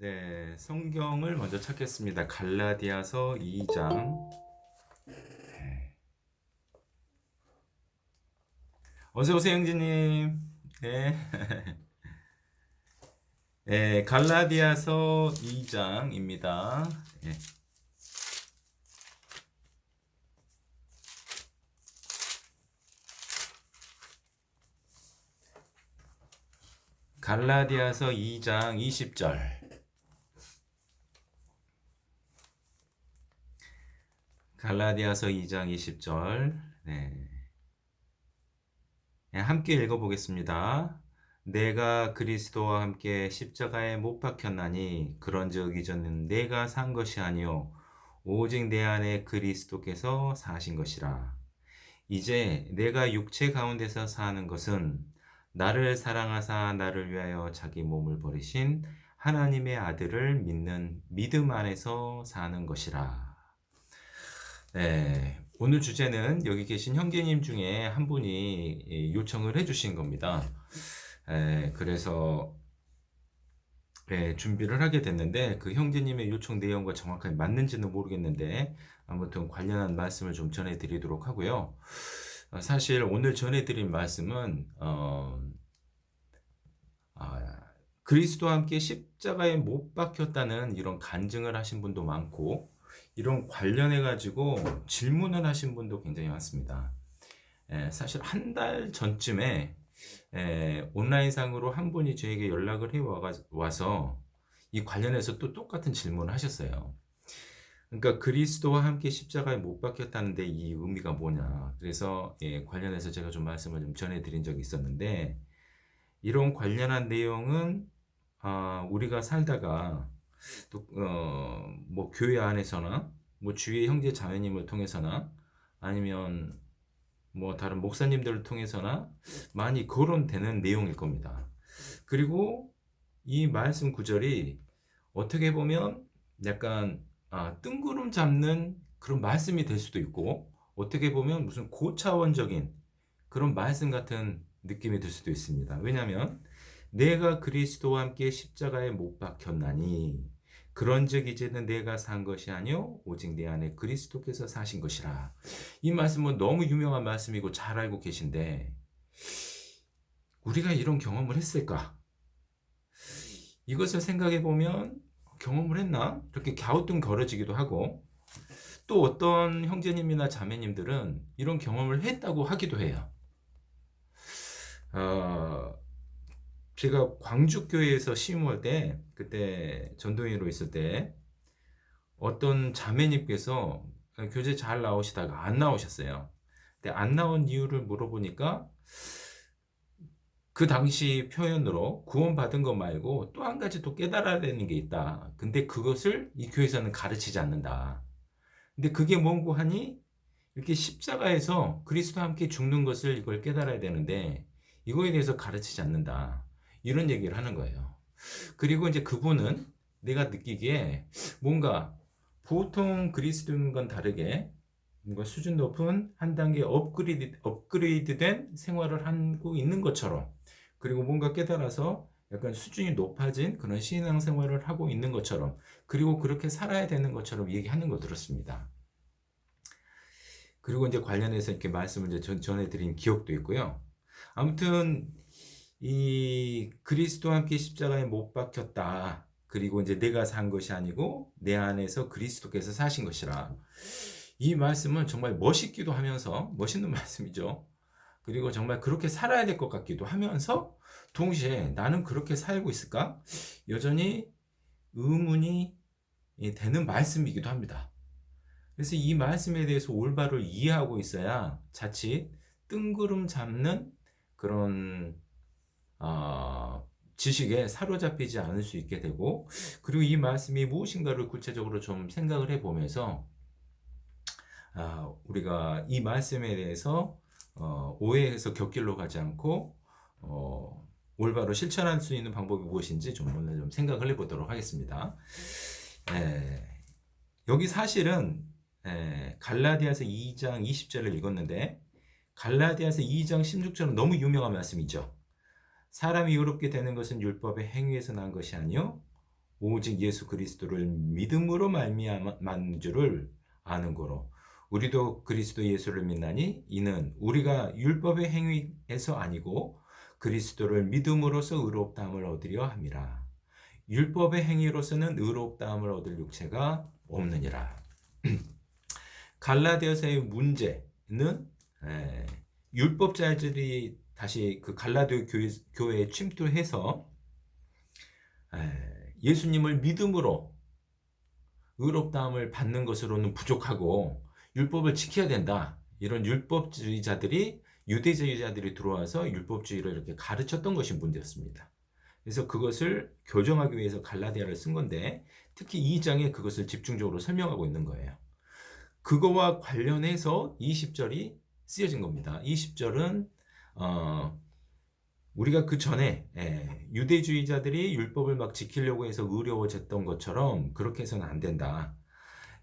네, 성경을 먼저 찾겠습니다. 갈라디아서 2장. 어서 오세요, 형제님. 네. 네, 갈라디아서 2장입니다. 네, 갈라디아서 2장 20절. 갈라디아서 2장 20절. 네. 네, 함께 읽어보겠습니다. 내가 그리스도와 함께 십자가에 못 박혔나니 그런즉 이전은 내가 산 것이 아니요 오직 내 안에 그리스도께서 사신 것이라. 이제 내가 육체 가운데서 사는 것은 나를 사랑하사 나를 위하여 자기 몸을 버리신 하나님의 아들을 믿는 믿음 안에서 사는 것이라. 네, 오늘 주제는 여기 계신 형제님 중에 한 분이 요청을 해주신 겁니다. 그래서 준비를 하게 됐는데 그 형제님의 요청 내용과 정확하게 맞는지는 모르겠는데 아무튼 관련한 말씀을 좀 전해드리도록 하고요. 사실 오늘 전해드린 말씀은 그리스도와 함께 십자가에 못 박혔다는 이런 간증을 하신 분도 많고 이런 관련해 가지고 질문을 하신 분도 굉장히 많습니다. 사실 한 달 전쯤에 온라인상으로 한 분이 저에게 연락을 와서 이 관련해서 또 똑같은 질문을 하셨어요. 그러니까 그리스도와 함께 십자가에 못 박혔다는데 이 의미가 뭐냐. 그래서 관련해서 제가 좀 말씀을 좀 전해드린 적이 있었는데 이런 관련한 내용은 우리가 살다가 또 뭐 교회 안에서나 뭐 주위의 형제 자매님을 통해서나 아니면 뭐 다른 목사님들을 통해서나 많이 거론되는 내용일 겁니다. 그리고 이 말씀 구절이 어떻게 보면 약간 뜬구름 잡는 그런 말씀이 될 수도 있고 어떻게 보면 무슨 고차원적인 그런 말씀 같은 느낌이 들 수도 있습니다. 왜냐하면 내가 그리스도와 함께 십자가에 못 박혔나니 그런즉 이제는 내가 산 것이 아니요 오직 내 안에 그리스도께서 사신 것이라. 이 말씀은 너무 유명한 말씀이고 잘 알고 계신데 우리가 이런 경험을 했을까? 이것을 생각해 보면 경험을 했나? 이렇게 갸우뚱거려지기도 하고 또 어떤 형제님이나 자매님들은 이런 경험을 했다고 하기도 해요. 어, 제가 광주교회에서 시임할 때 그때 전도인으로 있을 때 어떤 자매님께서 교제 잘 나오시다가 안 나오셨어요. 근데 안 나온 이유를 물어보니까 그 당시 표현으로 구원받은 것 말고 또 한 가지 또 깨달아야 되는 게 있다. 근데 그것을 이 교회에서는 가르치지 않는다. 근데 그게 뭔고 하니 이렇게 십자가에서 그리스도와 함께 죽는 것을 이걸 깨달아야 되는데 이거에 대해서 가르치지 않는다. 이런 얘기를 하는 거예요. 그리고 이제 그분은 내가 느끼기에 뭔가 보통 그리스도인과는 다르게 뭔가 수준 높은 한 단계 업그레이드된 생활을 하고 있는 것처럼 그리고 뭔가 깨달아서 약간 수준이 높아진 그런 신앙생활을 하고 있는 것처럼 그리고 그렇게 살아야 되는 것처럼 얘기하는 거 들었습니다. 그리고 이제 관련해서 이렇게 말씀을 이제 전해드린 기억도 있고요. 아무튼 이 그리스도와 함께 십자가에 못 박혔다. 그리고 이제 내가 산 것이 아니고 내 안에서 그리스도께서 사신 것이라. 이 말씀은 정말 멋있기도 하면서 멋있는 말씀이죠. 그리고 정말 그렇게 살아야 될 것 같기도 하면서 동시에 나는 그렇게 살고 있을까? 여전히 의문이 되는 말씀이기도 합니다. 그래서 이 말씀에 대해서 올바로 이해하고 있어야 자칫 뜬구름 잡는 그런 지식에 사로잡히지 않을 수 있게 되고 그리고 이 말씀이 무엇인가를 구체적으로 좀 생각을 해보면서 우리가 이 말씀에 대해서 오해해서 곁길로 가지 않고 올바로 실천할 수 있는 방법이 무엇인지 좀 오늘 좀 생각을 해보도록 하겠습니다. 여기 사실은 갈라디아서 2장 20절을 읽었는데 갈라디아서 2장 16절은 너무 유명한 말씀이죠. 사람이 의롭게 되는 것은 율법의 행위에서 난 것이 아니요 오직 예수 그리스도를 믿음으로 말미암은 줄을 아는 거로 우리도 그리스도 예수를 믿나니 이는 우리가 율법의 행위에서 아니고 그리스도를 믿음으로써 의롭다함을 얻으려 함이라. 율법의 행위로서는 의롭다함을 얻을 육체가 없느니라. 갈라디아서의 문제는 율법자들이 다시 그 갈라디아 교회에 침투해서 예수님을 믿음으로 의롭다함을 받는 것으로는 부족하고 율법을 지켜야 된다. 이런 율법주의자들이 유대주의자들이 들어와서 율법주의를 이렇게 가르쳤던 것이 문제였습니다. 그래서 그것을 교정하기 위해서 갈라디아를 쓴 건데 특히 2장에 그것을 집중적으로 설명하고 있는 거예요. 그거와 관련해서 20절이 쓰여진 겁니다. 20절은 우리가 그 전에 유대주의자들이 율법을 막 지키려고 해서 어려워졌던 것처럼 그렇게 해서는 안 된다.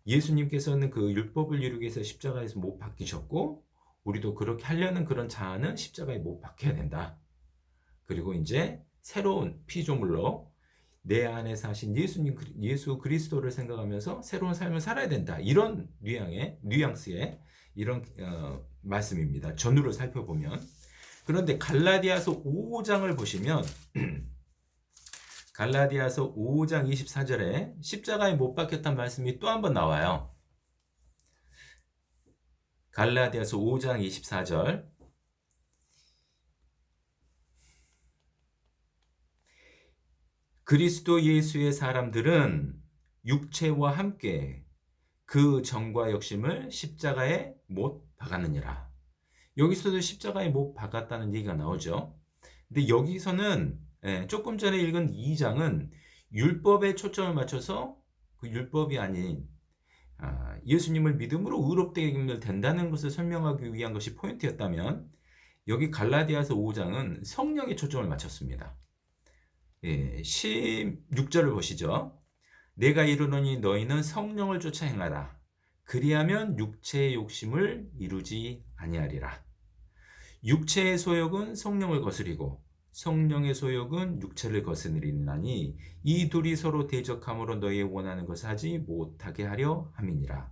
예수님께서는 그 율법을 이루기 위해서 십자가에서 못 박히셨고 우리도 그렇게 하려는 그런 자아는 십자가에 못 박혀야 된다. 그리고 이제 새로운 피조물로 내 안에 사신 예수 그리스도를 생각하면서 새로운 삶을 살아야 된다. 이런 뉘앙스의 이런 말씀입니다. 전후를 살펴보면. 그런데 갈라디아서 5장을 보시면 갈라디아서 5장 24절에 십자가에 못 박혔다는 말씀이 또 한 번 나와요. 갈라디아서 5장 24절 그리스도 예수의 사람들은 육체와 함께 그 정과 욕심을 십자가에 못 박았느니라. 여기서도 십자가에 못 박았다는 얘기가 나오죠. 근데 여기서는 조금 전에 읽은 2장은 율법에 초점을 맞춰서 그 율법이 아닌 예수님을 믿음으로 의롭게 된다는 것을 설명하기 위한 것이 포인트였다면 여기 갈라디아서 5장은 성령에 초점을 맞췄습니다. 16절을 보시죠. 내가 이르노니 너희는 성령을 쫓아 행하라. 그리하면 육체의 욕심을 이루지 아니하리라. 육체의 소욕은 성령을 거스리고 성령의 소욕은 육체를 거스리나니 이 둘이 서로 대적함으로 너희 원하는 것을 하지 못하게 하려 함이니라.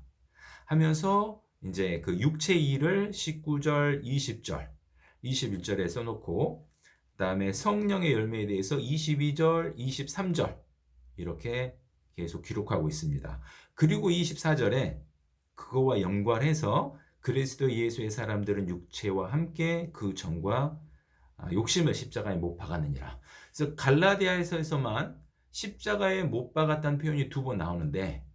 하면서 이제 그 육체의 일을 19절, 20절, 21절에 써놓고 그다음에 성령의 열매에 대해서 22절, 23절 이렇게 계속 기록하고 있습니다. 그리고 24절에 그거와 연관해서 그리스도 예수의 사람들은 육체와 함께 그 정과 욕심을 십자가에 못 박았느니라. 그래서 갈라디아에서만 십자가에 못 박았다는 표현이 2번 나오는데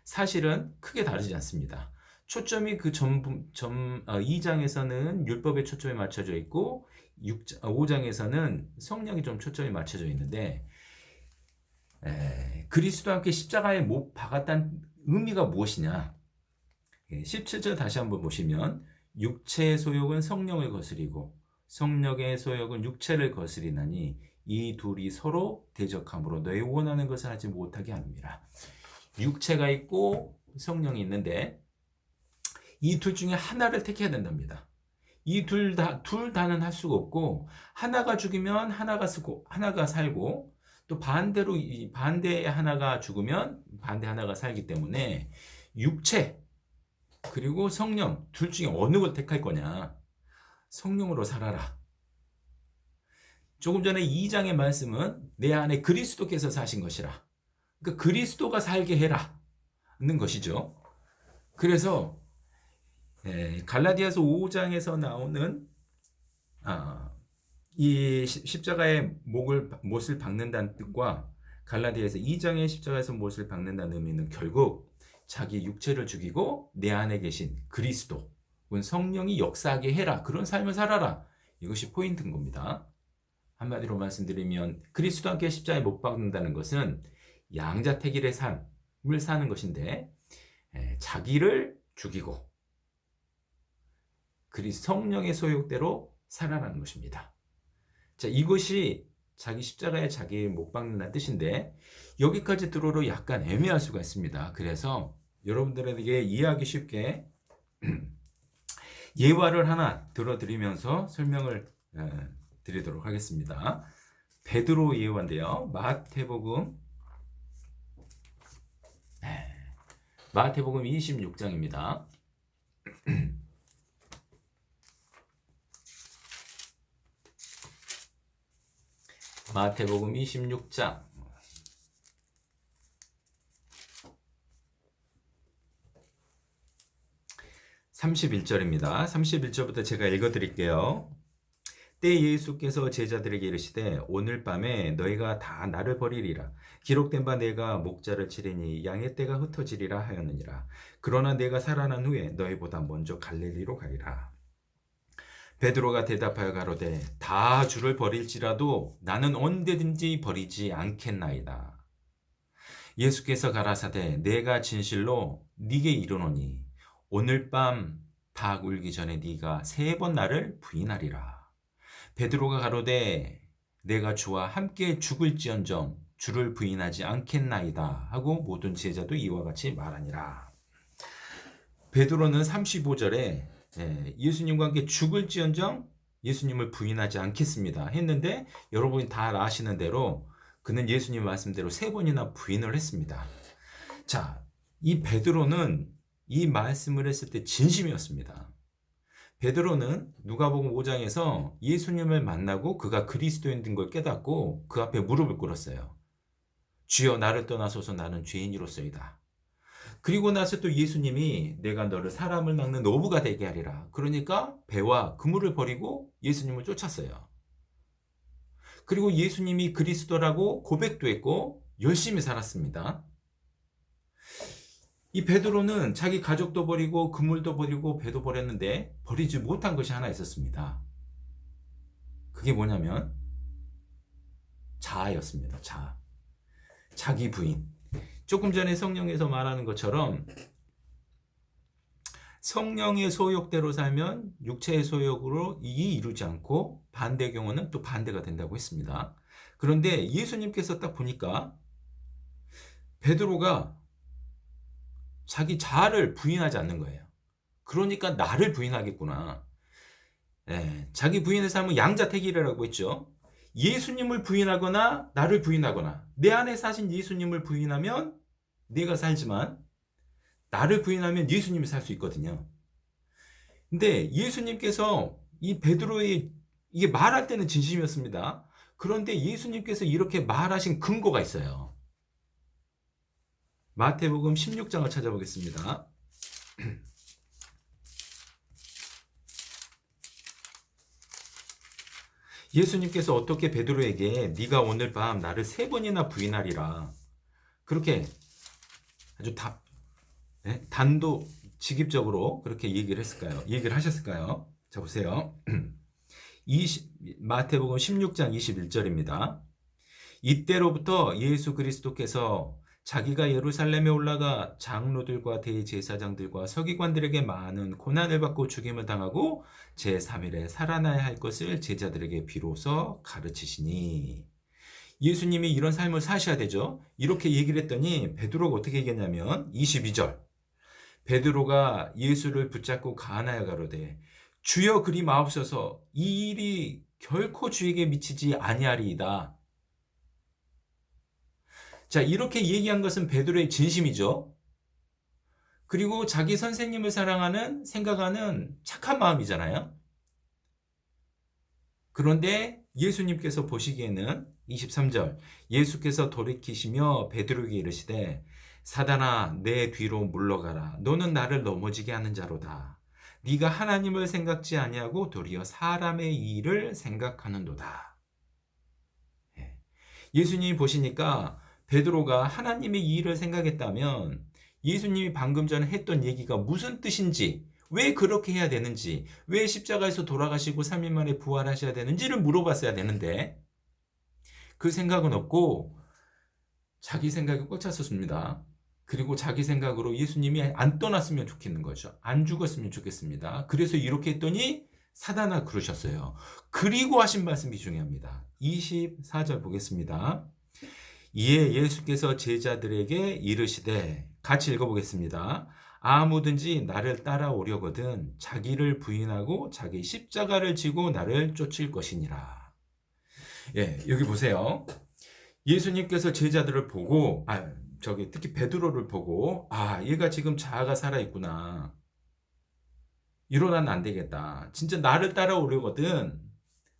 사실은 크게 다르지 않습니다. 초점이 그 2장에서는 율법에 초점이 맞춰져 있고 5장에서는 성령이 좀 초점이 맞춰져 있는데 그리스도와 함께 십자가에 못 박았다는 의미가 무엇이냐? 17절 다시 한번 보시면 육체의 소욕은 성령을 거스리고 성령의 소욕은 육체를 거스리나니 이 둘이 서로 대적함으로 너희 원하는 것을 하지 못하게 합니다. 육체가 있고 성령이 있는데 이 둘 중에 하나를 택해야 된답니다. 이 둘 다는 할 수가 없고 하나가 죽으면 하나가 살고 또 반대로 반대의 하나가 죽으면 반대 하나가 살기 때문에 육체 그리고 성령 둘 중에 어느 걸 택할 거냐? 성령으로 살아라. 조금 전에 2장의 말씀은 내 안에 그리스도께서 사신 것이라. 그러니까 그리스도가 살게 해라는 것이죠. 그래서 갈라디아서 5장에서 나오는 이 십자가에 못을 박는다는 뜻과 갈라디아서 2장의 십자가에서 못을 박는다는 의미는 결국 자기 육체를 죽이고 내 안에 계신 그리스도 성령이 역사하게 해라. 그런 삶을 살아라. 이것이 포인트인 겁니다. 한마디로 말씀드리면 그리스도와 함께 십자가에 못 박는다는 것은 양자택일의 삶을 사는 것인데 자기를 죽이고 성령의 소욕대로 살아라는 것입니다. 자, 이것이 자기 십자가에 자기 못 박는다는 뜻인데 여기까지 들어도 약간 애매할 수가 있습니다. 그래서 여러분들에게 이해하기 쉽게 예화를 하나 들어드리면서 설명을 드리도록 하겠습니다. 베드로 예언인데요. 마태복음 26장입니다. 마태복음 26장 31절입니다. 31절부터 제가 읽어드릴게요. 때 예수께서 제자들에게 이르시되 오늘 밤에 너희가 다 나를 버리리라. 기록된 바 내가 목자를 치리니 양의 떼가 흩어지리라 하였느니라. 그러나 내가 살아난 후에 너희보다 먼저 갈릴리로 가리라. 베드로가 대답하여 가로되 다 주를 버릴지라도 나는 언제든지 버리지 않겠나이다. 예수께서 가라사대 내가 진실로 네게 이르노니 오늘 밤 닭 울기 전에 네가 3번 나를 부인하리라. 베드로가 가로되 내가 주와 함께 죽을지언정 주를 부인하지 않겠나이다 하고 모든 제자도 이와 같이 말하니라. 베드로는 35절에 예수님과 함께 죽을지언정 예수님을 부인하지 않겠습니다 했는데, 여러분이 다 아시는 대로 그는 예수님 말씀대로 3번이나 부인을 했습니다. 자, 이 베드로는 이 말씀을 했을 때 진심이었습니다. 베드로는 누가복음 5장에서 예수님을 만나고 그가 그리스도인 된 걸 깨닫고 그 앞에 무릎을 꿇었어요. 주여 나를 떠나소서 나는 죄인이로소이다. 그리고 나서 또 예수님이 내가 너를 사람을 낚는 어부가 되게 하리라. 그러니까 배와 그물을 버리고 예수님을 쫓았어요. 그리고 예수님이 그리스도라고 고백도 했고 열심히 살았습니다. 이 베드로는 자기 가족도 버리고 그물도 버리고 배도 버렸는데 버리지 못한 것이 하나 있었습니다. 그게 뭐냐면 자아였습니다. 자아. 자기 부인. 조금 전에 성령에서 말하는 것처럼 성령의 소욕대로 살면 육체의 소욕으로 이루지 않고 반대 경우는 또 반대가 된다고 했습니다. 그런데 예수님께서 딱 보니까 베드로가 자기 자아를 부인하지 않는 거예요. 그러니까 나를 부인하겠구나. 자기 부인의 삶은 양자택일이라고 했죠. 예수님을 부인하거나 나를 부인하거나, 내 안에 사신 예수님을 부인하면 내가 살지만 나를 부인하면 예수님이 살 수 있거든요. 근데 예수님께서 이 베드로의 이게 말할 때는 진심이었습니다. 그런데 예수님께서 이렇게 말하신 근거가 있어요. 마태복음 16장을 찾아보겠습니다. 예수님께서 어떻게 베드로에게 네가 오늘 밤 나를 3번이나 부인하리라 그렇게 아주 단도직입적으로 그렇게 얘기를 하셨을까요? 자, 보세요. 마태복음 16장 21절입니다. 이때로부터 예수 그리스도께서 자기가 예루살렘에 올라가 장로들과 대제사장들과 서기관들에게 많은 고난을 받고 죽임을 당하고 제3일에 살아나야 할 것을 제자들에게 비로소 가르치시니. 예수님이 이런 삶을 사셔야 되죠. 이렇게 얘기를 했더니 베드로가 어떻게 얘기했냐면 22절. 베드로가 예수를 붙잡고 가하나여 가로되 주여 그리 마옵소서 이 일이 결코 주에게 미치지 아니하리이다. 자, 이렇게 얘기한 것은 베드로의 진심이죠. 그리고 자기 선생님을 사랑하는, 생각하는 착한 마음이잖아요. 그런데 예수님께서 보시기에는 23절 예수께서 돌이키시며 베드로에게 이르시되 사단아 내 뒤로 물러가라. 너는 나를 넘어지게 하는 자로다. 네가 하나님을 생각지 아니하고 도리어 사람의 일을 생각하는도다. 예수님이 보시니까 베드로가 하나님의 일을 생각했다면 예수님이 방금 전에 했던 얘기가 무슨 뜻인지, 왜 그렇게 해야 되는지, 왜 십자가에서 돌아가시고 3일 만에 부활하셔야 되는지를 물어봤어야 되는데 그 생각은 없고 자기 생각에 꽂혔었습니다. 그리고 자기 생각으로 예수님이 안 떠났으면 좋겠는 거죠. 안 죽었으면 좋겠습니다. 그래서 이렇게 했더니 사단아 그러셨어요. 그리고 하신 말씀이 중요합니다. 24절 보겠습니다. 이에 예수께서 제자들에게 이르시되, 같이 읽어보겠습니다. 아무든지 나를 따라오려거든 자기를 부인하고 자기 십자가를 지고 나를 쫓을 것이니라. 예, 여기 보세요. 예수님께서 제자들을 보고, 특히 베드로를 보고, 얘가 지금 자아가 살아있구나. 이러면 안 되겠다. 진짜 나를 따라오려거든.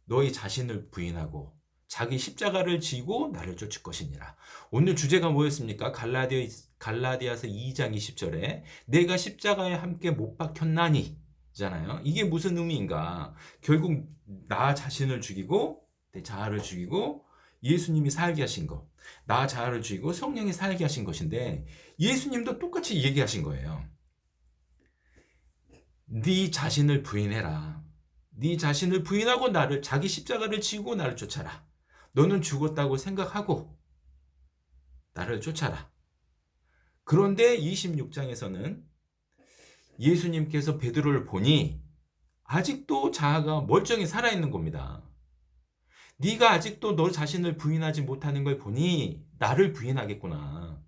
너희 자신을 부인하고 자기 십자가를 지고 나를 쫓을 것이니라. 오늘 주제가 뭐였습니까? 갈라디아서 2장 20절에 내가 십자가에 함께 못 박혔나니 잖아요. 이게 무슨 의미인가? 결국 나 자신을 죽이고 내 자아를 죽이고 예수님이 살게 하신 것. 나 자아를 죽이고 성령이 살게 하신 것인데 예수님도 똑같이 얘기하신 거예요. 네 자신을 부인해라. 네 자신을 부인하고 나를 자기 십자가를 지고 나를 쫓아라. 너는 죽었다고 생각하고 나를 쫓아라. 그런데 26장에서는 예수님께서 베드로를 보니 아직도 자아가 멀쩡히 살아있는 겁니다. 네가 아직도 너 자신을 부인하지 못하는 걸 보니 나를 부인하겠구나.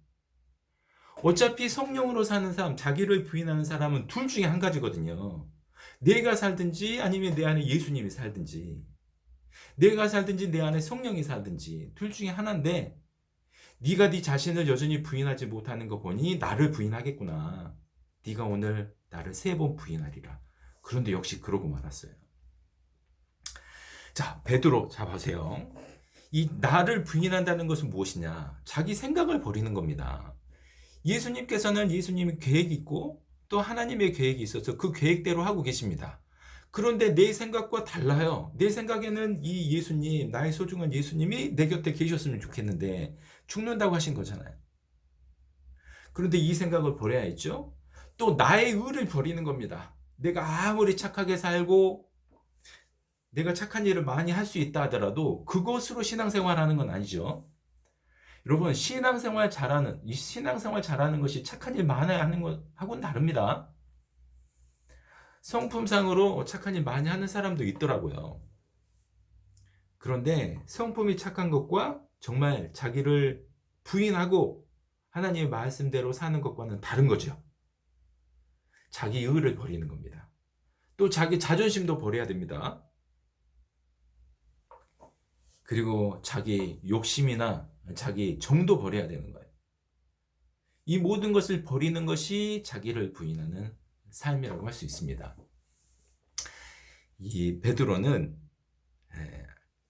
어차피 성령으로 사는 사람, 자기를 부인하는 사람은 둘 중에 한 가지거든요. 내가 살든지 아니면 내 안에 예수님이 살든지. 내가 살든지 내 안에 성령이 살든지 둘 중에 하나인데 네가 네 자신을 여전히 부인하지 못하는 거 보니 나를 부인하겠구나. 네가 오늘 나를 3번 부인하리라. 그런데 역시 그러고 말았어요. 자, 베드로 보세요. 이 나를 부인한다는 것은 무엇이냐? 자기 생각을 버리는 겁니다. 예수님께서는 예수님의 계획이 있고 또 하나님의 계획이 있어서 그 계획대로 하고 계십니다. 그런데 내 생각과 달라요. 내 생각에는 이 예수님, 나의 소중한 예수님이 내 곁에 계셨으면 좋겠는데 죽는다고 하신 거잖아요. 그런데 이 생각을 버려야 했죠. 또 나의 의를 버리는 겁니다. 내가 아무리 착하게 살고 내가 착한 일을 많이 할 수 있다 하더라도 그것으로 신앙생활하는 건 아니죠. 여러분, 신앙생활 잘하는 것이 착한 일 많아야 하는 것하고는 다릅니다. 성품상으로 착한 일 많이 하는 사람도 있더라고요. 그런데 성품이 착한 것과 정말 자기를 부인하고 하나님의 말씀대로 사는 것과는 다른 거죠. 자기 의를 버리는 겁니다. 또 자기 자존심도 버려야 됩니다. 그리고 자기 욕심이나 자기 정도 버려야 되는 거예요. 이 모든 것을 버리는 것이 자기를 부인하는 삶이라고 할 수 있습니다. 이 베드로는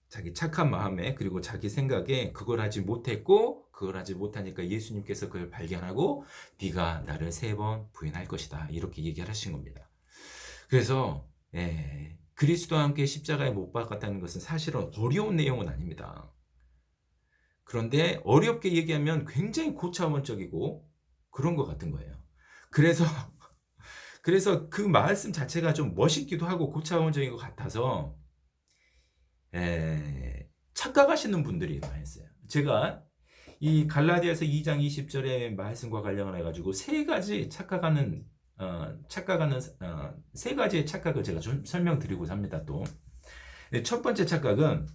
자기 착한 마음에 그리고 자기 생각에 그걸 하지 못했고 그걸 하지 못하니까 예수님께서 그걸 발견하고 네가 나를 3번 부인할 것이다 이렇게 얘기하신 겁니다. 그래서 그리스도와 함께 십자가에 못 박았다는 것은 사실은 어려운 내용은 아닙니다. 그런데 어렵게 얘기하면 굉장히 고차원적이고 그런 것 같은 거예요. 그래서 그 말씀 자체가 좀 멋있기도 하고 고차원적인 것 같아서 착각하시는 분들이 많았어요. 제가 이 갈라디아서 2장 20절의 말씀과 관련해 가지고 세 가지의 착각을 제가 좀 설명드리고자 합니다. 또 첫 번째 착각은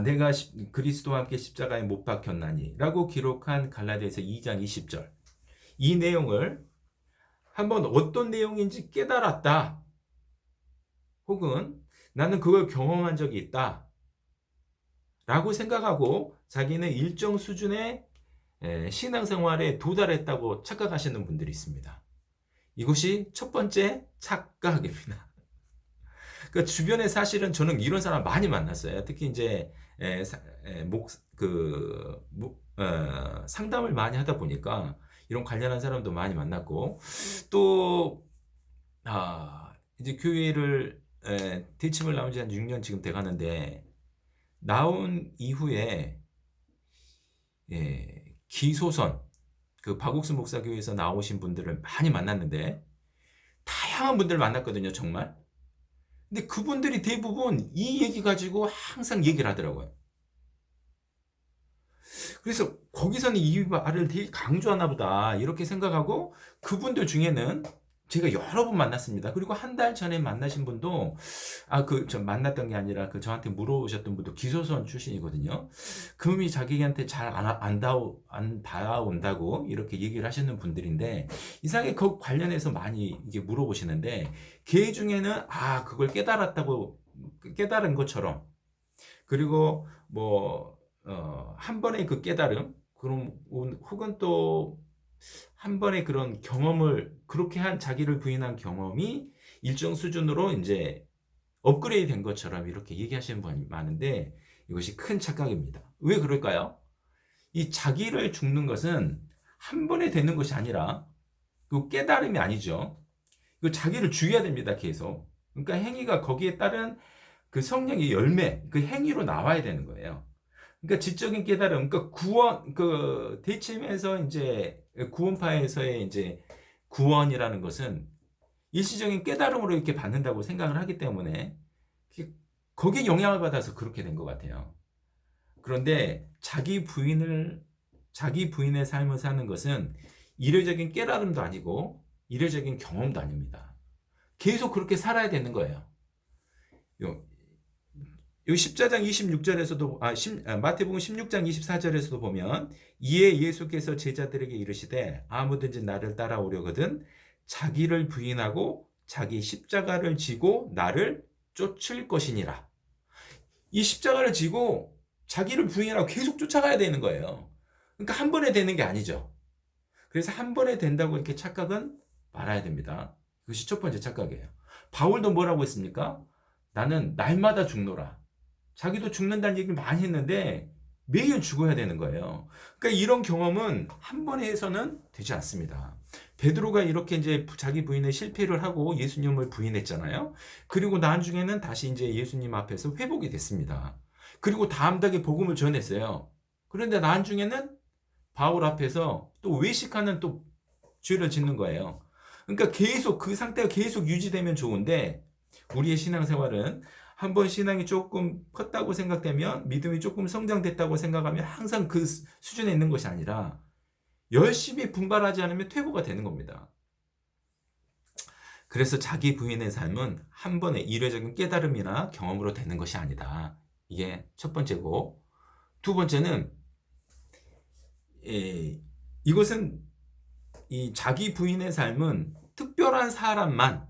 내가 그리스도와 함께 십자가에 못 박혔나니 라고 기록한 갈라디아서 2장 20절 이 내용을 한번 어떤 내용인지 깨달았다 혹은 나는 그걸 경험한 적이 있다 라고 생각하고 자기는 일정 수준의 신앙생활에 도달했다고 착각하시는 분들이 있습니다. 이것이 첫 번째 착각입니다. 그 주변에 사실은 저는 이런 사람 많이 만났어요. 특히 이제 상담을 많이 하다 보니까 이런 관련한 사람도 많이 만났고 또 이제 교회를 대침을 나온 지 한 6년 지금 돼가는데 나온 이후에 기소선 그 박옥순 목사 교회에서 나오신 분들을 많이 만났는데 다양한 분들 만났거든요, 정말. 근데 그분들이 대부분 이 얘기 가지고 항상 얘기를 하더라고요. 그래서 거기서는 이 말을 되게 강조하나 보다 이렇게 생각하고 그분들 중에는 제가 여러 분 만났습니다. 그리고 한 달 전에 만나신 분도 저 만났던 게 아니라 저한테 물어보셨던 분도 기소선 출신이거든요. 그분이 자기한테 잘 안 다가온다고 이렇게 얘기를 하시는 분들인데 이상하게 그 관련해서 많이 이게 물어보시는데 걔 중에는 그걸 깨달은 것처럼 그리고 뭐 한 번의 그 깨달음, 그럼 혹은 또 한 번의 그런 경험을 그렇게 한 자기를 부인한 경험이 일정 수준으로 이제 업그레이드 된 것처럼 이렇게 얘기하시는 분이 많은데 이것이 큰 착각입니다. 왜 그럴까요? 이 자기를 죽는 것은 한 번에 되는 것이 아니라 그 깨달음이 아니죠. 그 자기를 죽여야 됩니다. 계속. 그러니까 행위가 거기에 따른 그 성령의 열매, 그 행위로 나와야 되는 거예요. 그러니까 지적인 깨달음, 그러니까 구원, 그 대침에서 이제 구원파에서의 이제 구원이라는 것은 일시적인 깨달음으로 이렇게 받는다고 생각을 하기 때문에 거기에 영향을 받아서 그렇게 된 것 같아요. 그런데 자기 부인의 삶을 사는 것은 이례적인 깨달음도 아니고 이례적인 경험도 아닙니다. 계속 그렇게 살아야 되는 거예요. 요 14장 26절에서도 마태복음 16장 24절에서도 보면 이에 예수께서 제자들에게 이르시되 아무든지 나를 따라오려거든 자기를 부인하고 자기 십자가를 지고 나를 쫓을 것이니라. 이 십자가를 지고 자기를 부인하고 계속 쫓아가야 되는 거예요. 그러니까 한 번에 되는 게 아니죠. 그래서 한 번에 된다고 이렇게 착각은 말아야 됩니다. 그것이 첫 번째 착각이에요. 바울도 뭐라고 했습니까? 나는 날마다 죽노라. 자기도 죽는다는 얘기를 많이 했는데 매일 죽어야 되는 거예요. 그러니까 이런 경험은 한 번에 해서는 되지 않습니다. 베드로가 이렇게 이제 자기 부인의 실패를 하고 예수님을 부인했잖아요. 그리고 나중에는 다시 이제 예수님 앞에서 회복이 됐습니다. 그리고 다음 달에 복음을 전했어요. 그런데 나중에는 바울 앞에서 또 외식하는 또 죄를 짓는 거예요. 그러니까 계속 그 상태가 계속 유지되면 좋은데 우리의 신앙생활은 한번 신앙이 조금 컸다고 생각되면 믿음이 조금 성장됐다고 생각하면 항상 그 수준에 있는 것이 아니라 열심히 분발하지 않으면 퇴보가 되는 겁니다. 그래서 자기 부인의 삶은 한 번의 이례적인 깨달음이나 경험으로 되는 것이 아니다. 이게 첫 번째고 두 번째는 이것은 이 자기 부인의 삶은 특별한 사람만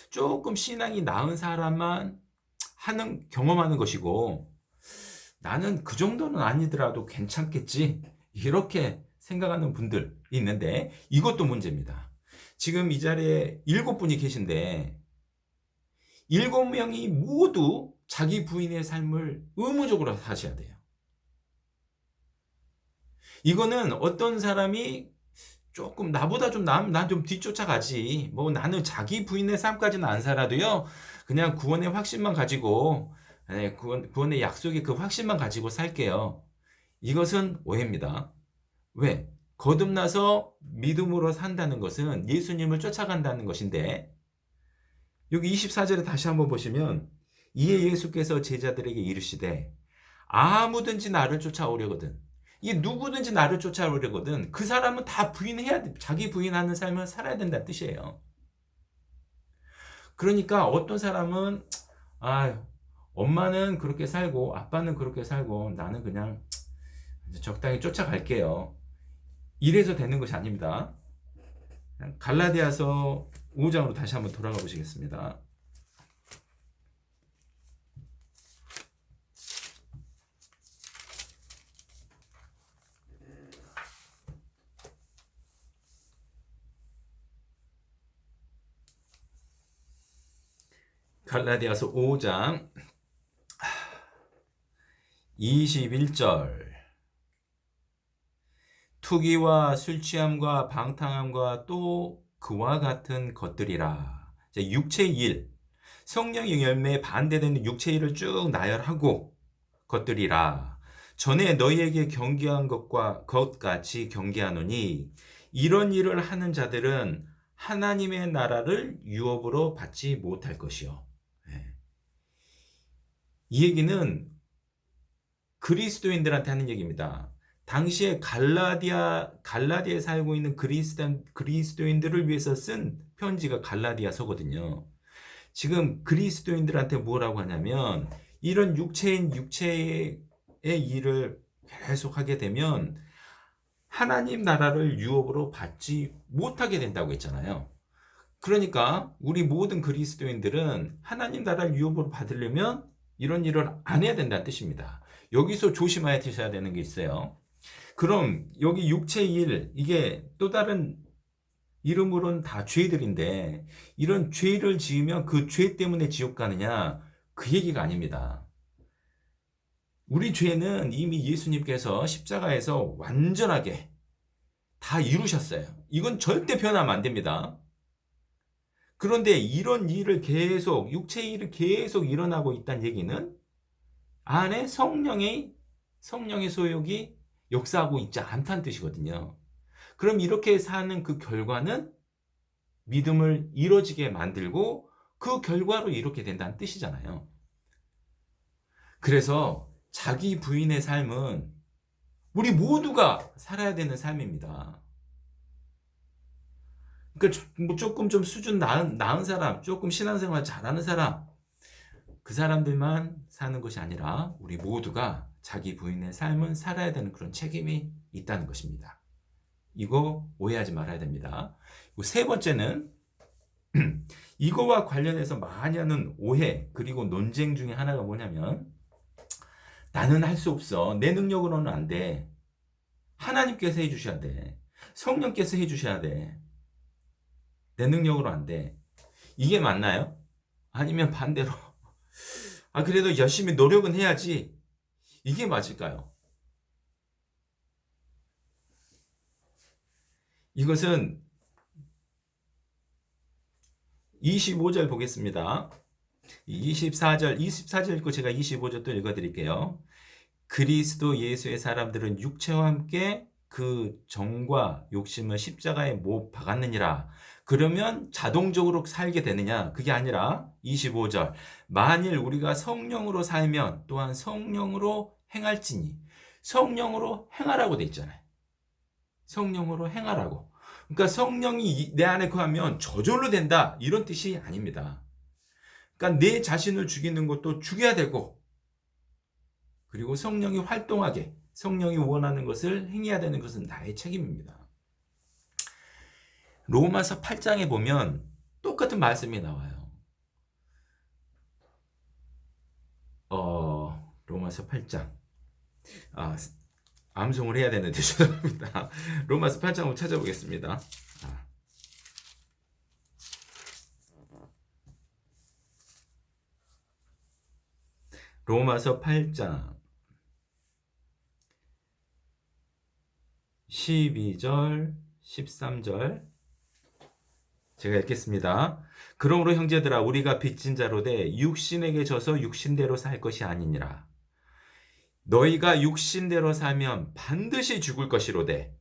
조금 신앙이 나은 사람만 경험하는 것이고 나는 그 정도는 아니더라도 괜찮겠지 이렇게 생각하는 분들이 있는데 이것도 문제입니다. 지금 이 자리에 7분이 계신데 7명이 모두 자기 부인의 삶을 의무적으로 사셔야 돼요. 이거는 어떤 사람이 조금 나보다 좀 난 좀 뒤쫓아가지. 뭐 나는 자기 부인의 삶까지는 안 살아도요. 그냥 구원의 확신만 가지고 구원의 약속의 그 확신만 가지고 살게요. 이것은 오해입니다. 왜? 거듭나서 믿음으로 산다는 것은 예수님을 쫓아간다는 것인데 여기 24절에 다시 한번 보시면 이에 예수께서 제자들에게 이르시되 아무든지 나를 쫓아오려거든 이게 누구든지 나를 쫓아오려거든 그 사람은 다 부인해야 돼. 자기 부인하는 삶을 살아야 된다는 뜻이에요. 그러니까 어떤 사람은 엄마는 그렇게 살고 아빠는 그렇게 살고 나는 그냥 적당히 쫓아갈게요. 이래서 되는 것이 아닙니다. 갈라디아서 5장으로 다시 한번 돌아가 보시겠습니다. 갈라디아서 5장 21절 투기와 술취함과 방탕함과 또 그와 같은 것들이라. 육체의 일, 성령의 열매에 반대되는 육체의 일을 쭉 나열하고 것들이라. 전에 너희에게 경계한 것 같이 경계하노니 이런 일을 하는 자들은 하나님의 나라를 유업으로 받지 못할 것이요. 이 얘기는 그리스도인들한테 하는 얘기입니다. 당시에 갈라디아에 살고 있는 그리스도인들을 위해서 쓴 편지가 갈라디아서거든요. 지금 그리스도인들한테 뭐라고 하냐면 이런 육체의 일을 계속하게 되면 하나님 나라를 유업으로 받지 못하게 된다고 했잖아요. 그러니까 우리 모든 그리스도인들은 하나님 나라를 유업으로 받으려면 이런 일을 안 해야 된다는 뜻입니다. 여기서 조심해야 되는 게 있어요. 그럼 여기 육체의 일, 이게 또 다른 이름으로는 다 죄들인데, 이런 죄를 지으면 그 죄 때문에 지옥 가느냐? 그 얘기가 아닙니다. 우리 죄는 이미 예수님께서 십자가에서 완전하게 다 이루셨어요. 이건 절대 변하면 안 됩니다. 그런데 이런 일을 계속, 육체의 일을 계속 일어나고 있다는 얘기는 안에 성령의 소욕이 역사하고 있지 않다는 뜻이거든요. 그럼 이렇게 사는 그 결과는 믿음을 이뤄지게 만들고 그 결과로 이렇게 된다는 뜻이잖아요. 그래서 자기 부인의 삶은 우리 모두가 살아야 되는 삶입니다. 그러니까 뭐 조금 좀 수준 나은 사람, 조금 신앙생활 잘하는 사람, 그 사람들만 사는 것이 아니라 우리 모두가 자기 부인의 삶은 살아야 되는 그런 책임이 있다는 것입니다. 이거 오해하지 말아야 됩니다. 세 번째는 이거와 관련해서 많이 하는 오해 그리고 논쟁 중에 하나가 뭐냐면, 나는 할 수 없어. 내 능력으로는 안 돼. 하나님께서 해주셔야 돼. 성령께서 해주셔야 돼. 내 능력으로 안 돼. 이게 맞나요? 아니면 반대로 그래도 열심히 노력은 해야지. 이게 맞을까요? 이것은 25절 보겠습니다. 24절 읽고 제가 25절 또 읽어드릴게요. 그리스도 예수의 사람들은 육체와 함께 그 정과 욕심을 십자가에 못 박았느니라. 그러면 자동적으로 살게 되느냐? 그게 아니라 25절. 만일 우리가 성령으로 살면 또한 성령으로 행할지니. 성령으로 행하라고 돼 있잖아요. 성령으로 행하라고. 그러니까 성령이 내 안에 거하면 저절로 된다. 이런 뜻이 아닙니다. 그러니까 내 자신을 죽이는 것도 죽여야 되고, 그리고 성령이 활동하게, 성령이 원하는 것을 행해야 되는 것은 나의 책임입니다. 로마서 8장에 보면 똑같은 말씀이 나와요. 로마서 8장. 암송을 해야 되는데 죄송합니다. 로마서 8장 한번 찾아보겠습니다. 로마서 8장 12절 13절 제가 읽겠습니다. 그러므로 형제들아 우리가 빚진 자로 돼 육신에게 져서 육신대로 살 것이 아니니라. 너희가 육신대로 살면 반드시 죽을 것이로되.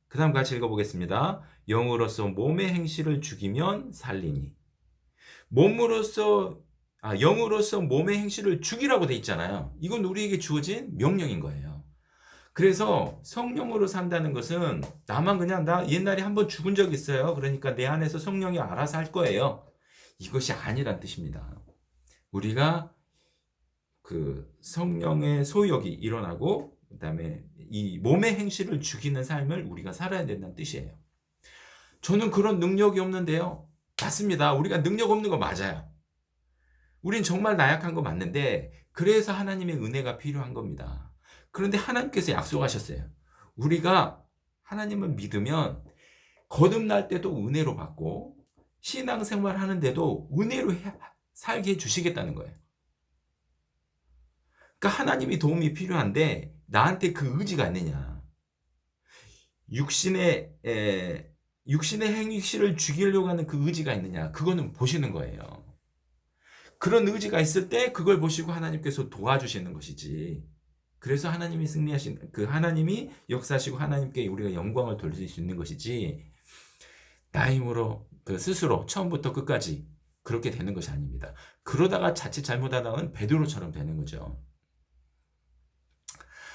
그 다음 같이 읽어보겠습니다. 영으로서 몸의 행실을 죽이면 살리니. 영으로서 몸의 행실을 죽이라고 돼 있잖아요. 이건 우리에게 주어진 명령인 거예요. 그래서 성령으로 산다는 것은 나만 그냥 나 옛날에 한번 죽은 적 있어요. 그러니까 내 안에서 성령이 알아서 할 거예요. 이것이 아니란 뜻입니다. 우리가 그 성령의 소욕이 일어나고 그다음에 이 몸의 행실을 죽이는 삶을 우리가 살아야 된다는 뜻이에요. 저는 그런 능력이 없는데요. 맞습니다. 우리가 능력 없는 거 맞아요. 우린 정말 나약한 거 맞는데 그래서 하나님의 은혜가 필요한 겁니다. 그런데 하나님께서 약속하셨어요. 우리가 하나님을 믿으면 거듭날 때도 은혜로 받고 신앙생활 하는데도 은혜로 살게 해주시겠다는 거예요. 그러니까 하나님이 도움이 필요한데 나한테 그 의지가 있느냐. 육신의 행실을 죽이려고 하는 그 의지가 있느냐. 그거는 보시는 거예요. 그런 의지가 있을 때 그걸 보시고 하나님께서 도와주시는 것이지. 그래서 하나님이 하나님이 역사하시고 하나님께 우리가 영광을 돌릴 수 있는 것이지. 나 힘으로 스스로 처음부터 끝까지 그렇게 되는 것이 아닙니다. 그러다가 자칫 잘못하다가는 베드로처럼 되는 거죠.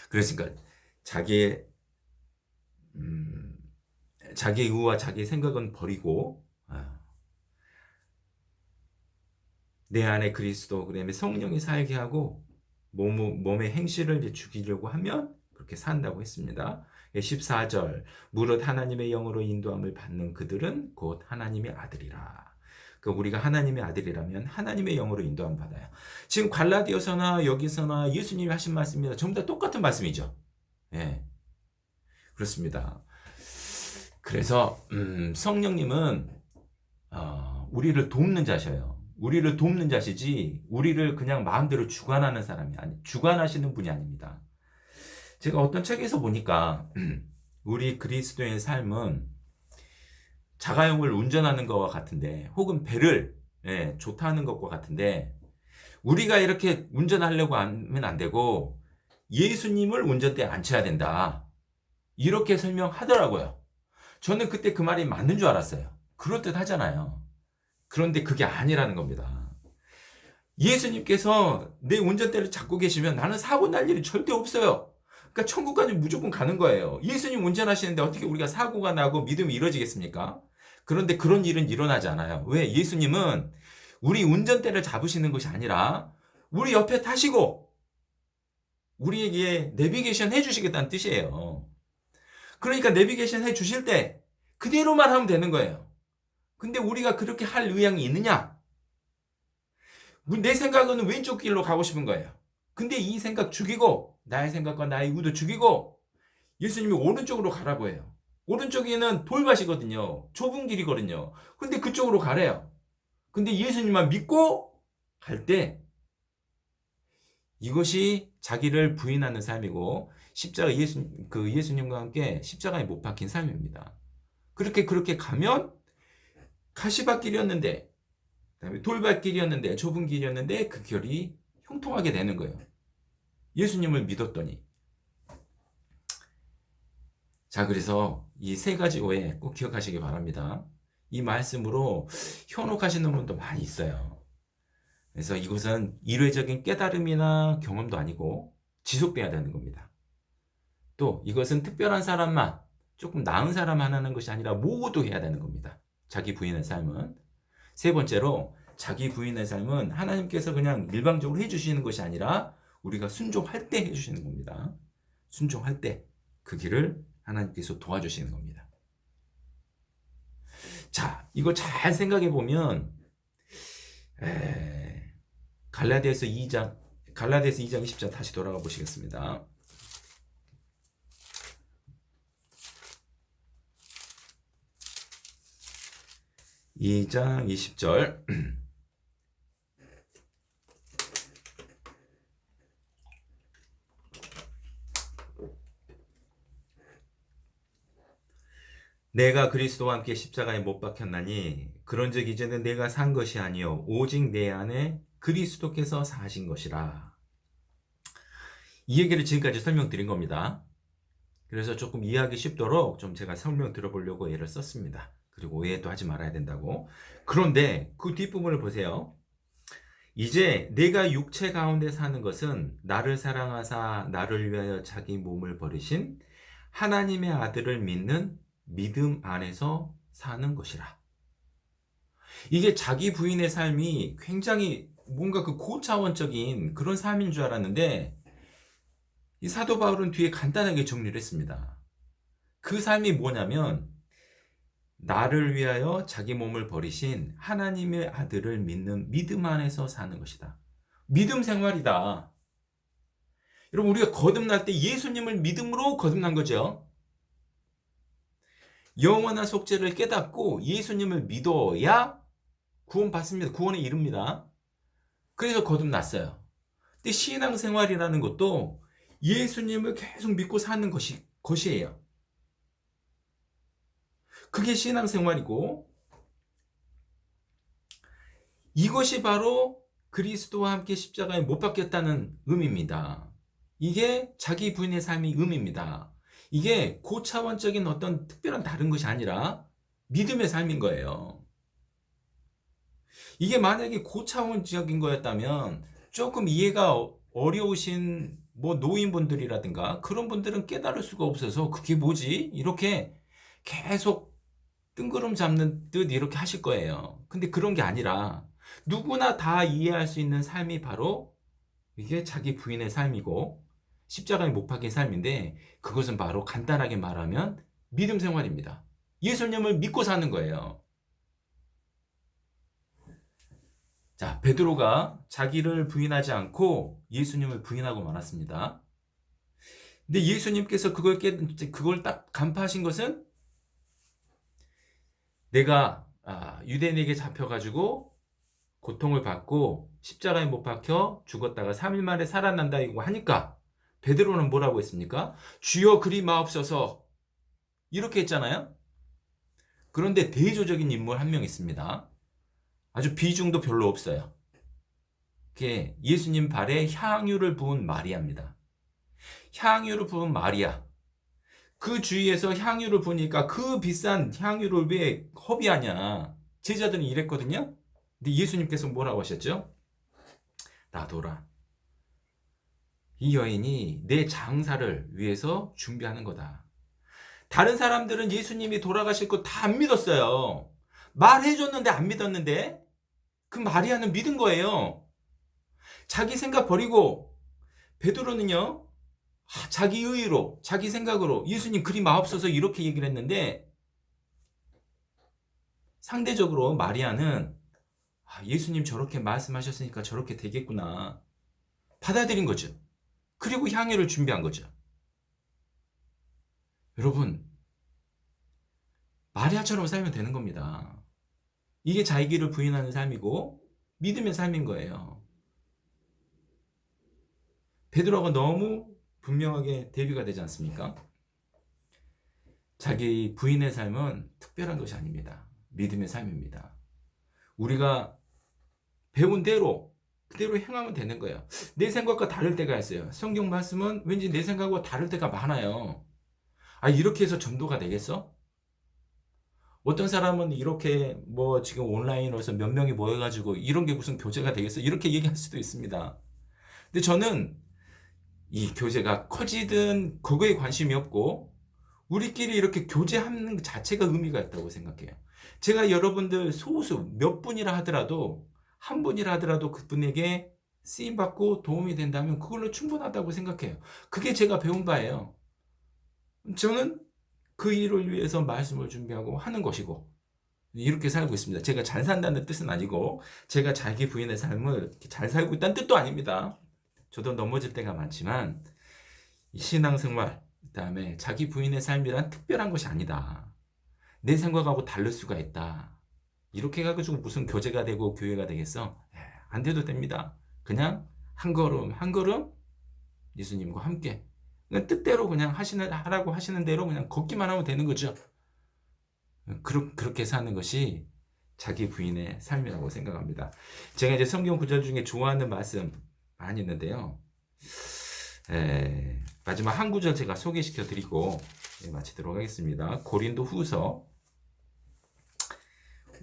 그러니까 자기의 의와 자기의 생각은 버리고 내 안에 그리스도 그다음에 성령이 살게 하고 몸의 행실을 이제 죽이려고 하면 그렇게 산다고 했습니다. 14절 무릇 하나님의 영으로 인도함을 받는 그들은 곧 하나님의 아들이라. 그러니까 우리가 하나님의 아들이라면 하나님의 영으로 인도함 받아요. 지금 갈라디아서나 여기서나 예수님이 하신 말씀입니다. 전부 다 똑같은 말씀이죠. 예, 그렇습니다. 그래서 성령님은 우리를 돕는 자셔요. 우리를 돕는 자시지 우리를 그냥 마음대로 주관하는 사람이 주관하시는 분이 아닙니다. 제가 어떤 책에서 보니까 우리 그리스도의 삶은 자가용을 운전하는 것과 같은데, 혹은 배를 조타하는 것과 같은데, 우리가 이렇게 운전하려고 하면 안 되고 예수님을 운전대에 앉혀야 된다, 이렇게 설명하더라고요. 저는 그때 그 말이 맞는 줄 알았어요. 그럴듯 하잖아요. 그런데 그게 아니라는 겁니다. 예수님께서 내 운전대를 잡고 계시면 나는 사고 날 일이 절대 없어요. 그러니까 천국까지 무조건 가는 거예요. 예수님 운전하시는데 어떻게 우리가 사고가 나고 믿음이 이루어지겠습니까? 그런데 그런 일은 일어나지 않아요. 왜? 예수님은 우리 운전대를 잡으시는 것이 아니라 우리 옆에 타시고 우리에게 내비게이션 해주시겠다는 뜻이에요. 그러니까 내비게이션 해주실 때 그대로만 하면 되는 거예요. 근데 우리가 그렇게 할 의향이 있느냐? 내 생각은 왼쪽 길로 가고 싶은 거예요. 근데 이 생각 죽이고, 나의 생각과 나의 의도 죽이고, 예수님이 오른쪽으로 가라고 해요. 오른쪽에는 돌밭이거든요. 좁은 길이거든요. 근데 그쪽으로 가래요. 근데 예수님만 믿고 갈 때, 이것이 자기를 부인하는 삶이고, 예수님과 함께 십자가에 못 박힌 삶입니다. 그렇게 가면 가시밭길이었는데, 그다음에 돌밭길이었는데, 좁은 길이었는데 그 길이 형통하게 되는 거예요. 예수님을 믿었더니. 자, 그래서 이 세 가지 오해 꼭 기억하시기 바랍니다. 이 말씀으로 현혹하시는 분도 많이 있어요. 그래서 이것은 일회적인 깨달음이나 경험도 아니고 지속돼야 되는 겁니다. 또 이것은 특별한 사람만, 조금 나은 사람만 하는 것이 아니라 모두 해야 되는 겁니다. 자기 부인의 삶은. 세 번째로, 자기 부인의 삶은 하나님께서 그냥 일방적으로 해주시는 것이 아니라 우리가 순종할 때 해주시는 겁니다. 순종할 때 그 길을 하나님께서 도와주시는 겁니다. 자, 이거 잘 생각해 보면 갈라디아서 2장 20절 다시 돌아가 보시겠습니다. 2장 20절. 내가 그리스도와 함께 십자가에 못 박혔나니 그런즉 이제는 내가 산 것이 아니요 오직 내 안에 그리스도께서 사신 것이라. 이 얘기를 지금까지 설명드린 겁니다. 그래서 조금 이해하기 쉽도록 좀 제가 설명 들어보려고 예를 썼습니다. 그리고 오해도 하지 말아야 된다고. 그런데 그 뒷부분을 보세요. 이제 내가 육체 가운데 사는 것은 나를 사랑하사 나를 위하여 자기 몸을 버리신 하나님의 아들을 믿는 믿음 안에서 사는 것이라. 이게 자기 부인의 삶이 굉장히 뭔가 그 고차원적인 그런 삶인 줄 알았는데, 이 사도 바울은 뒤에 간단하게 정리를 했습니다. 그 삶이 뭐냐면 나를 위하여 자기 몸을 버리신 하나님의 아들을 믿는 믿음 안에서 사는 것이다. 믿음 생활이다. 여러분, 우리가 거듭날 때 예수님을 믿음으로 거듭난 거죠. 영원한 속죄를 깨닫고 예수님을 믿어야 구원받습니다. 구원에 이릅니다. 그래서 거듭났어요. 근데 신앙생활이라는 것도 예수님을 계속 믿고 사는 것이에요. 그게 신앙생활이고, 이것이 바로 그리스도와 함께 십자가에 못 박혔다는 의미입니다. 이게 자기 부인의 삶의 의미입니다. 이게 고차원적인 어떤 특별한 다른 것이 아니라 믿음의 삶인 거예요. 이게 만약에 고차원적인 거였다면 조금 이해가 어려우신 노인분들이라든가 그런 분들은 깨달을 수가 없어서 그게 뭐지? 이렇게 계속 뜬구름 잡는 듯 이렇게 하실 거예요. 근데 그런 게 아니라 누구나 다 이해할 수 있는 삶이 바로 이게 자기 부인의 삶이고 십자가에 못 박힌 삶인데, 그것은 바로 간단하게 말하면 믿음 생활입니다. 예수님을 믿고 사는 거예요. 자, 베드로가 자기를 부인하지 않고 예수님을 부인하고 말았습니다. 근데 예수님께서 그걸 딱 간파하신 것은 내가 유대인에게 잡혀가지고 고통을 받고 십자가에 못 박혀 죽었다가 3일 만에 살아난다 이거 하니까 베드로는 뭐라고 했습니까? 주여 그리 마옵소서 이렇게 했잖아요. 그런데 대조적인 인물 한 명 있습니다. 아주 비중도 별로 없어요. 그게 예수님 발에 향유를 부은 마리아입니다. 향유를 부은 마리아. 그 주위에서 향유를 부으니까 그 비싼 향유를 왜 허비하냐. 제자들이 이랬거든요. 근데 예수님께서 뭐라고 하셨죠? 놔둬라. 이 여인이 내 장사를 위해서 준비하는 거다. 다른 사람들은 예수님이 돌아가실 거 다 안 믿었어요. 말해줬는데 안 믿었는데 그 마리아는 믿은 거예요. 자기 생각 버리고 베드로는요. 자기 의의로 자기 생각으로 예수님 그리 마옵소서 이렇게 얘기를 했는데 상대적으로 마리아는 예수님 저렇게 말씀하셨으니까 저렇게 되겠구나 받아들인 거죠. 그리고 향유를 준비한 거죠. 여러분 마리아처럼 살면 되는 겁니다. 이게 자기를 부인하는 삶이고 믿음의 삶인 거예요. 베드로가 너무 분명하게 대비가 되지 않습니까? 자기 부인의 삶은 특별한 것이 아닙니다. 믿음의 삶입니다. 우리가 배운 대로 그대로 행하면 되는 거예요. 내 생각과 다를 때가 있어요. 성경 말씀은 왠지 내 생각과 다를 때가 많아요. 이렇게 해서 전도가 되겠어? 어떤 사람은 이렇게 지금 온라인으로서 몇 명이 모여가지고 이런 게 무슨 교제가 되겠어? 이렇게 얘기할 수도 있습니다. 근데 저는 이 교제가 커지든 그거에 관심이 없고 우리끼리 이렇게 교제하는 것 자체가 의미가 있다고 생각해요. 제가 여러분들 소수 몇 분이라 하더라도 한 분이라 하더라도 그분에게 쓰임받고 도움이 된다면 그걸로 충분하다고 생각해요. 그게 제가 배운 바예요. 저는 그 일을 위해서 말씀을 준비하고 하는 것이고 이렇게 살고 있습니다. 제가 잘 산다는 뜻은 아니고 제가 자기 부인의 삶을 잘 살고 있다는 뜻도 아닙니다. 저도 넘어질 때가 많지만 신앙생활 그다음에 자기 부인의 삶이란 특별한 것이 아니다. 내 생각하고 다를 수가 있다. 이렇게 해가지고 무슨 교제가 되고 교회가 되겠어? 안 돼도 됩니다. 그냥 한 걸음 한 걸음 예수님과 함께 그냥 뜻대로 그냥 하라고 하시는 대로 그냥 걷기만 하면 되는 거죠. 그렇게 사는 것이 자기 부인의 삶이라고 생각합니다. 제가 이제 성경 구절 중에 좋아하는 말씀 많이 있는데요. 마지막 한 구절 제가 소개시켜 드리고 마치도록 하겠습니다. 고린도 후서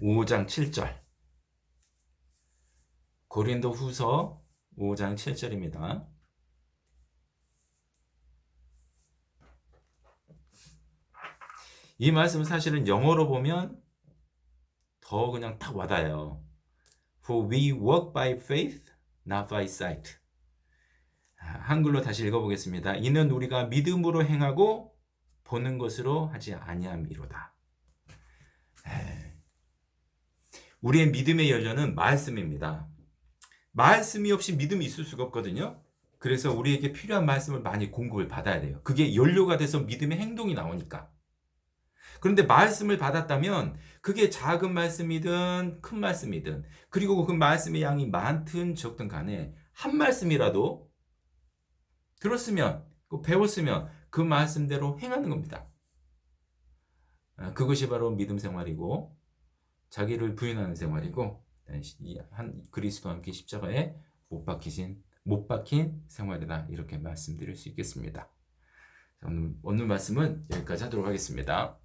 5장 7절. 고린도 후서 5장 7절입니다. 이 말씀은 사실은 영어로 보면 더 그냥 딱 와닿아요. For we walk by faith, not by sight. 한글로 다시 읽어보겠습니다. 이는 우리가 믿음으로 행하고 보는 것으로 하지 아니함이로다. 우리의 믿음의 연료는 말씀입니다. 말씀이 없이 믿음이 있을 수가 없거든요. 그래서 우리에게 필요한 말씀을 많이 공급을 받아야 돼요. 그게 연료가 돼서 믿음의 행동이 나오니까. 그런데 말씀을 받았다면 그게 작은 말씀이든 큰 말씀이든 그리고 그 말씀의 양이 많든 적든 간에 한 말씀이라도 들었으면 배웠으면 그 말씀대로 행하는 겁니다. 그것이 바로 믿음 생활이고 자기를 부인하는 생활이고 한 그리스도와 함께 십자가에 못 박힌 생활이다 이렇게 말씀드릴 수 있겠습니다. 오늘 말씀은 여기까지 하도록 하겠습니다.